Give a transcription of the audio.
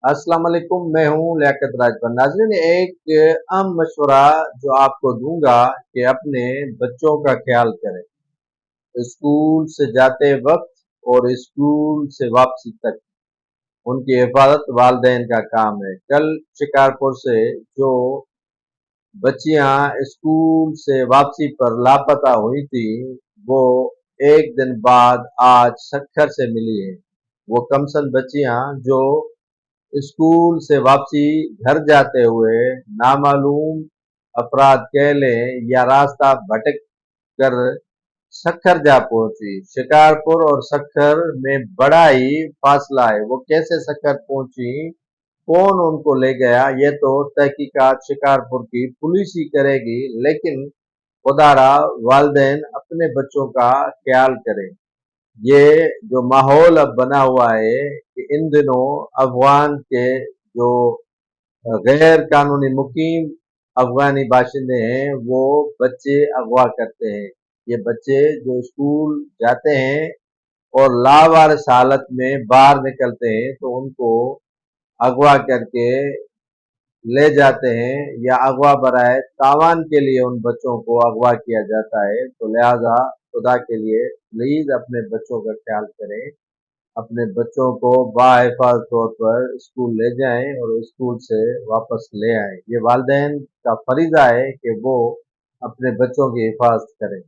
अस्सलाम वालेकुम, मैं हूँ लियाकत राजभर। नाज़रीन, एक अहम मशवरा जो आपको दूंगा कि अपने बच्चों का ख्याल करें स्कूल से जाते वक्त और स्कूल से वापसी तक। उनकी हिफाजत वालिदैन का काम है। कल शिकारपुर से जो बच्चियां स्कूल से वापसी पर लापता हुई थी, वो एक दिन बाद आज सक्खर से मिली है। वो कमसन बच्चियां जो स्कूल से वापसी घर जाते हुए नामालूम अफराद कह लें या रास्ता भटक कर सक्खर जा पहुंची। शिकारपुर और सक्खर में बड़ा ही फासला है। वो कैसे सक्खर पहुंची, कौन उनको ले गया, ये तो तहकीकात शिकारपुर की पुलिस ही करेगी। लेकिन खुदारा वालिदैन अपने बच्चों का ख्याल करें। ये जो माहौल अब बना हुआ है कि इन दिनों अफगान के जो गैर कानूनी मुकीम अफगानी बाशिंदे हैं, वो बच्चे अगवा करते हैं। ये बच्चे जो स्कूल जाते हैं और लावारिस हालत में बाहर निकलते हैं, तो उनको अगवा करके ले जाते हैं या अगवा बराए तावान के लिए उन बच्चों को अगवा किया जाता है। तो लिहाजा खुदा के लिए प्लीज अपने बच्चों का ख्याल करें। अपने बच्चों को बाहिफाजत तौर पर स्कूल ले जाएं और स्कूल से वापस ले आएं। ये वालिदैन का फरीजा है कि वो अपने बच्चों की हिफाजत करें।